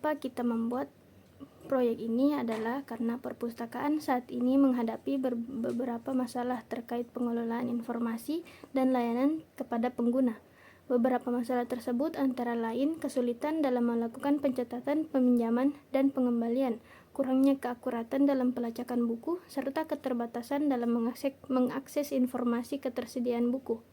Mengapa kita membuat proyek ini adalah karena perpustakaan saat ini menghadapi beberapa masalah terkait pengelolaan informasi dan layanan kepada pengguna. Beberapa masalah tersebut antara lain kesulitan dalam melakukan pencatatan, peminjaman, dan pengembalian, kurangnya keakuratan dalam pelacakan buku, serta keterbatasan dalam mengakses informasi ketersediaan buku.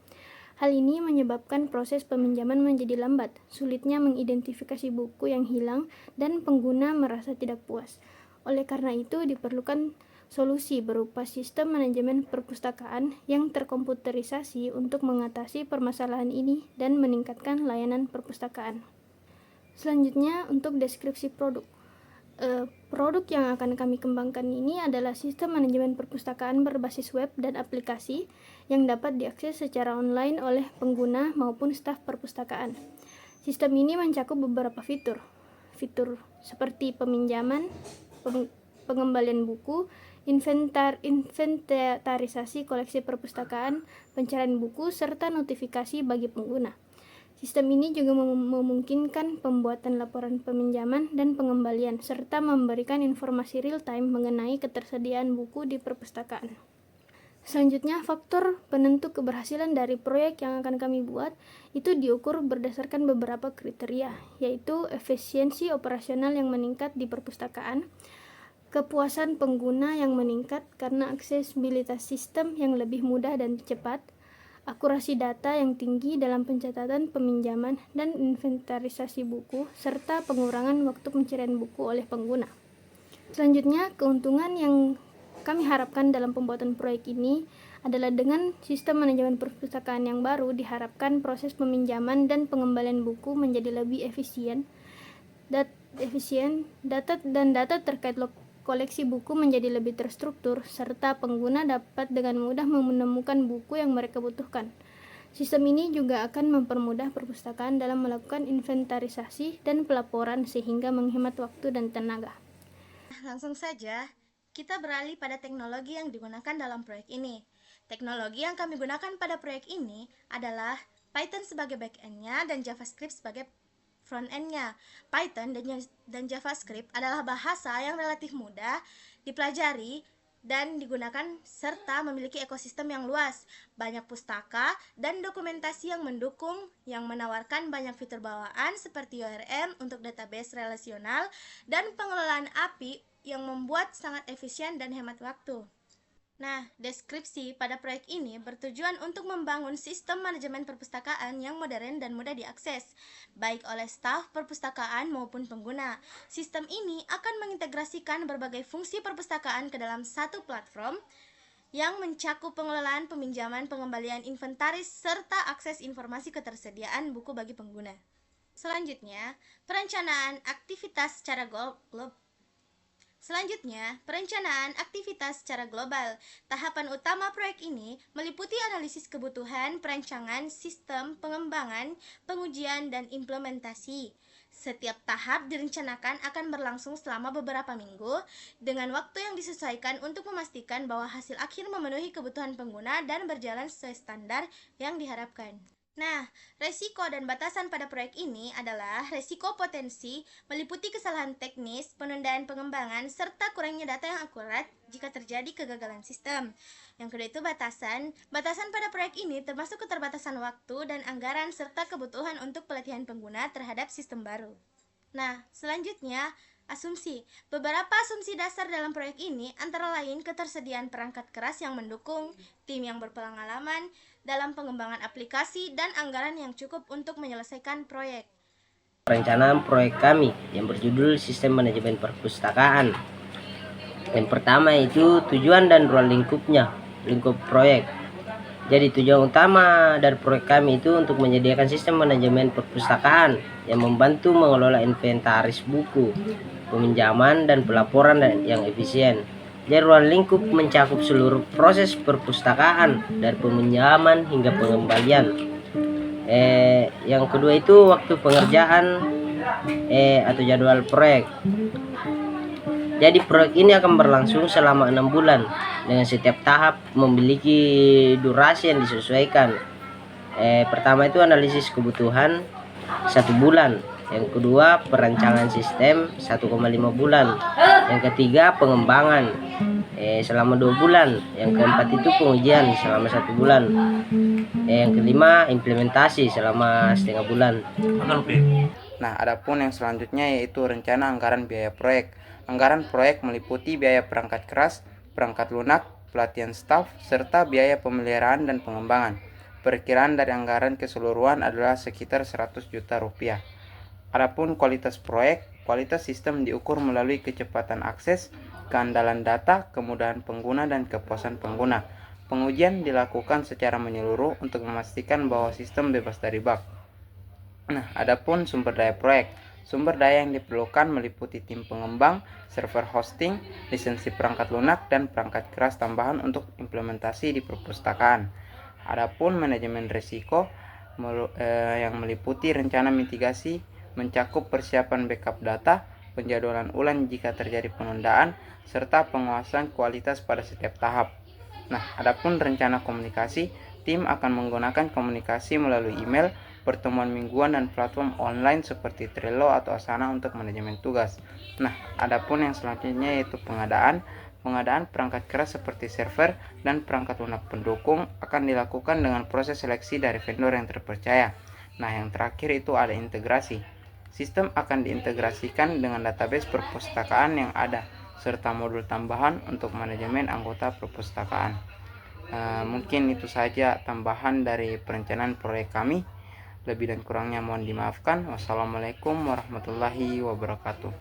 Hal ini menyebabkan proses peminjaman menjadi lambat, sulitnya mengidentifikasi buku yang hilang, dan pengguna merasa tidak puas. Oleh karena itu, diperlukan solusi berupa sistem manajemen perpustakaan yang terkomputerisasi untuk mengatasi permasalahan ini dan meningkatkan layanan perpustakaan. Selanjutnya, untuk deskripsi produk. Produk yang akan kami kembangkan ini adalah sistem manajemen perpustakaan berbasis web dan aplikasi yang dapat diakses secara online oleh pengguna maupun staf perpustakaan. Sistem ini mencakup beberapa fitur seperti peminjaman, pengembalian buku, inventarisasi koleksi perpustakaan, pencarian buku, serta notifikasi bagi pengguna. Sistem ini juga memungkinkan pembuatan laporan peminjaman dan pengembalian, serta memberikan informasi real-time mengenai ketersediaan buku di perpustakaan. Selanjutnya, faktor penentu keberhasilan dari proyek yang akan kami buat itu diukur berdasarkan beberapa kriteria, yaitu efisiensi operasional yang meningkat di perpustakaan, kepuasan pengguna yang meningkat karena aksesibilitas sistem yang lebih mudah dan cepat, akurasi data yang tinggi dalam pencatatan peminjaman dan inventarisasi buku, serta pengurangan waktu pencarian buku oleh pengguna. Selanjutnya, keuntungan yang kami harapkan dalam pembuatan proyek ini adalah dengan sistem manajemen perpustakaan yang baru, diharapkan proses peminjaman dan pengembalian buku menjadi lebih efisien, data terkait koleksi buku menjadi lebih terstruktur, serta pengguna dapat dengan mudah menemukan buku yang mereka butuhkan. Sistem ini juga akan mempermudah perpustakaan dalam melakukan inventarisasi dan pelaporan sehingga menghemat waktu dan tenaga. Langsung saja, kita beralih pada teknologi yang digunakan dalam proyek ini. Teknologi yang kami gunakan pada proyek ini adalah Python sebagai back-end-nya dan JavaScript sebagai front-end-nya. Python dan JavaScript adalah bahasa yang relatif mudah dipelajari dan digunakan serta memiliki ekosistem yang luas, banyak pustaka dan dokumentasi yang mendukung yang menawarkan banyak fitur bawaan seperti ORM untuk database relasional dan pengelolaan API yang membuat sangat efisien dan hemat waktu. Nah, deskripsi pada proyek ini bertujuan untuk membangun sistem manajemen perpustakaan yang modern dan mudah diakses, baik oleh staf perpustakaan maupun pengguna. Sistem ini akan mengintegrasikan berbagai fungsi perpustakaan ke dalam satu platform yang mencakup pengelolaan, peminjaman, pengembalian, inventaris, serta akses informasi ketersediaan buku bagi pengguna. Selanjutnya, perencanaan aktivitas secara global. Tahapan utama proyek ini meliputi analisis kebutuhan, perancangan, sistem, pengembangan, pengujian, dan implementasi. Setiap tahap direncanakan akan berlangsung selama beberapa minggu dengan waktu yang disesuaikan untuk memastikan bahwa hasil akhir memenuhi kebutuhan pengguna dan berjalan sesuai standar yang diharapkan. Nah, resiko dan batasan pada proyek ini adalah resiko potensi meliputi kesalahan teknis, penundaan pengembangan, serta kurangnya data yang akurat jika terjadi kegagalan sistem. Yang kedua itu batasan. Batasan pada proyek ini termasuk keterbatasan waktu dan anggaran serta kebutuhan untuk pelatihan pengguna terhadap sistem baru. Nah, selanjutnya, asumsi. Beberapa asumsi dasar dalam proyek ini antara lain ketersediaan perangkat keras yang mendukung, tim yang berpengalaman dalam pengembangan aplikasi, dan anggaran yang cukup untuk menyelesaikan proyek. Perencanaan proyek kami yang berjudul Sistem Manajemen Perpustakaan. Yang pertama itu tujuan dan ruang lingkup proyek. Jadi tujuan utama dari proyek kami itu untuk menyediakan sistem manajemen perpustakaan yang membantu mengelola inventaris buku, peminjaman, dan pelaporan yang efisien. Jadi ruang lingkup mencakup seluruh proses perpustakaan dari peminjaman hingga pengembalian. Yang kedua itu waktu pengerjaan atau jadwal proyek. Jadi proyek ini akan berlangsung selama 6 bulan dengan setiap tahap memiliki durasi yang disesuaikan. Pertama itu analisis kebutuhan 1 bulan, Yang kedua, perancangan sistem 1,5 bulan. Yang ketiga, pengembangan selama 2 bulan. Yang keempat itu pengujian selama 1 bulan. Yang kelima, implementasi selama setengah bulan. Nah, adapun yang selanjutnya yaitu rencana anggaran biaya proyek. Anggaran proyek meliputi biaya perangkat keras, perangkat lunak, pelatihan staf, serta biaya pemeliharaan dan pengembangan. Perkiraan dari anggaran keseluruhan adalah sekitar 100 juta rupiah. Adapun kualitas proyek, kualitas sistem diukur melalui kecepatan akses, keandalan data, kemudahan pengguna, dan kepuasan pengguna. Pengujian dilakukan secara menyeluruh untuk memastikan bahwa sistem bebas dari bug. Nah, adapun sumber daya proyek. Sumber daya yang diperlukan meliputi tim pengembang, server hosting, lisensi perangkat lunak, dan perangkat keras tambahan untuk implementasi di perpustakaan. Adapun manajemen risiko yang meliputi rencana mitigasi, mencakup persiapan backup data, penjadwalan ulang jika terjadi penundaan, serta penguasaan kualitas pada setiap tahap. Nah, adapun rencana komunikasi, tim akan menggunakan komunikasi melalui email, pertemuan mingguan, dan platform online seperti Trello atau Asana untuk manajemen tugas. Nah, adapun yang selanjutnya yaitu pengadaan. Pengadaan perangkat keras seperti server dan perangkat lunak pendukung akan dilakukan dengan proses seleksi dari vendor yang terpercaya. Nah, yang terakhir itu ada integrasi. Sistem akan diintegrasikan dengan database perpustakaan yang ada, serta modul tambahan untuk manajemen anggota perpustakaan. Mungkin itu saja tambahan dari perencanaan proyek kami. Lebih dan kurangnya mohon dimaafkan. Wassalamualaikum warahmatullahi wabarakatuh.